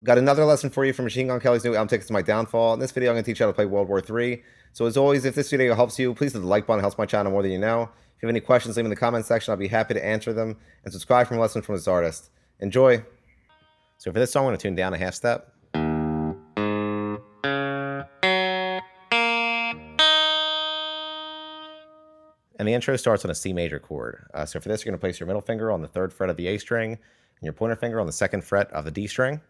Got another lesson for you from Machine Gun Kelly's new album Tickets to My Downfall. In this video, I'm going to teach you how to play World War III. So as always, if this video helps you, please hit the like button. It helps my channel more than you know. If you have any questions, leave them in the comments section. I'll be happy to answer them. And subscribe for more lessons from this artist. Enjoy. So for this song, I'm going to tune down a half step. And the intro starts on a C major chord. So for this, you're going to place your middle finger on the 3rd fret of the A string and your pointer finger on the 2nd fret of the D string.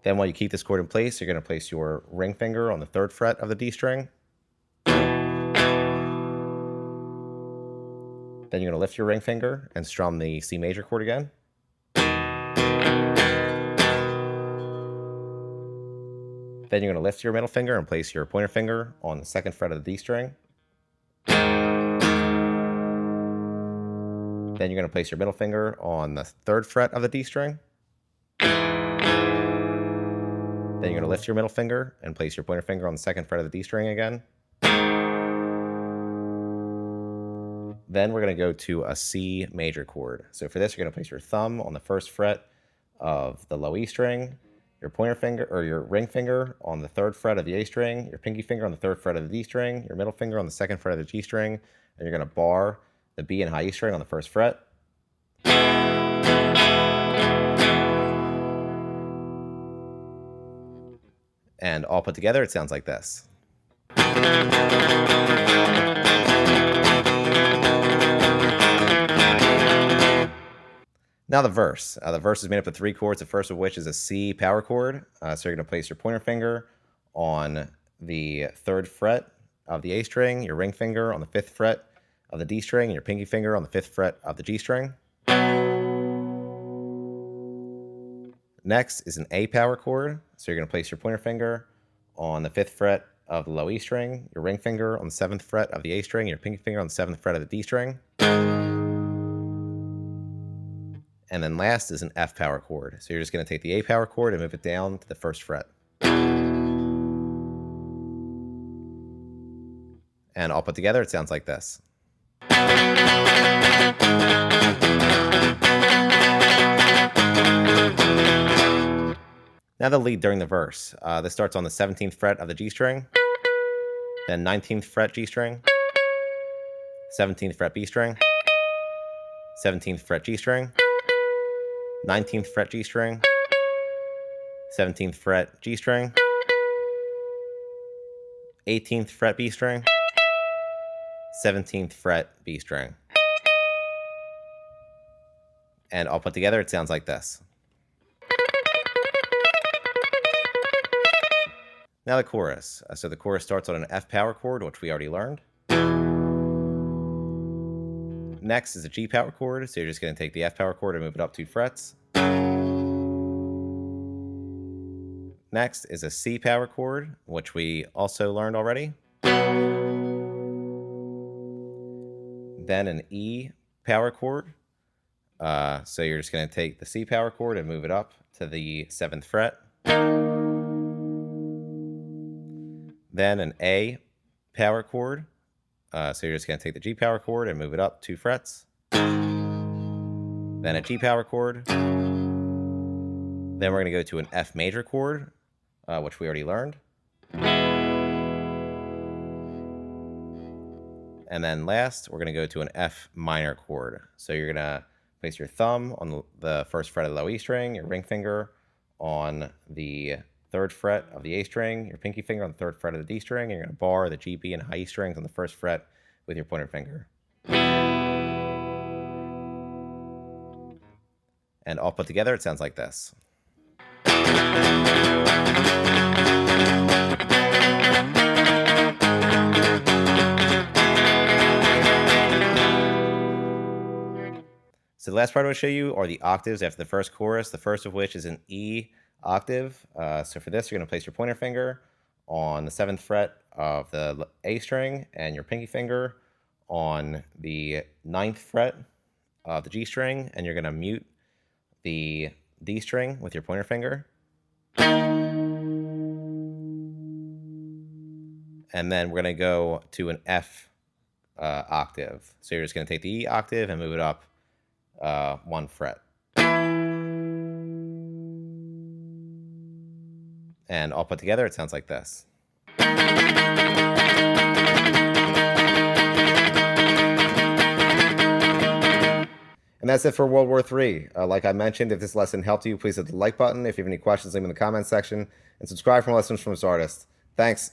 Then while you keep this chord in place, you're going to place your ring finger on the 3rd fret of the D string. Then you're going to lift your ring finger and strum the C major chord again. Then you're going to lift your middle finger and place your pointer finger on the 2nd fret of the D string. Then you're going to place your middle finger on the 3rd fret of the D string. Then you're going to lift your middle finger and place your pointer finger on the 2nd fret of the D string again. Then we're going to go to a C major chord. So for this, you're going to place your thumb on the 1st fret of the low E string, your pointer finger or your ring finger on the 3rd fret of the A string, your pinky finger on the 3rd fret of the D string, your middle finger on the 2nd fret of the G string, and you're going to bar the B and high E string on the 1st fret. And all put together, it sounds like this. Now the verse. The verse is made up of 3 chords, the first of which is a C power chord. So you're going to place your pointer finger on the 3rd fret of the A string, your ring finger on the 5th fret of the D string, and your pinky finger on the 5th fret of the G string. Next is an A power chord. So you're going to place your pointer finger on the 5th fret of the low E string, your ring finger on the 7th fret of the A string, your pinky finger on the 7th fret of the D string. And then last is an F power chord. So you're just going to take the A power chord and move it down to the 1st fret. And all put together, it sounds like this. Now the lead during the verse. This starts on the 17th fret of the G string, then 19th fret G string, 17th fret B string, 17th fret G string, 19th fret G string, 17th fret G string, 18th fret B string, 17th fret B string. And all put together, it sounds like this. Now the chorus. So the chorus starts on an F power chord, which we already learned. Next is a G power chord, so you're just going to take the F power chord and move it up 2 frets. Next is a C power chord, which we also learned already. Then an E power chord. So you're just going to take the C power chord and move it up to the 7th fret. Then an A power chord. So you're just going to take the G power chord and move it up 2 frets. Then a G power chord. Then we're going to go to an F major chord, which we already learned. And then last, we're going to go to an F minor chord. So you're going to place your thumb on the 1st fret of the low E string, your ring finger on the 3rd fret of the A string, your pinky finger on the 3rd fret of the D string, and you're going to bar the G, B, and high E strings on the 1st fret with your pointer finger. And all put together, it sounds like this. So the last part I want to show you are the octaves after the first chorus, the first of which is an E octave. So for this, you're going to place your pointer finger on the 7th fret of the A string and your pinky finger on the 9th fret of the G string, and you're going to mute the D string with your pointer finger. And then we're going to go to an F octave. So you're just going to take the E octave and move it up 1 fret. And all put together, it sounds like this. And that's it for World War III. Like I mentioned, if this lesson helped you, please hit the like button. If you have any questions, leave them in the comments section. And subscribe for more lessons from this artist. Thanks.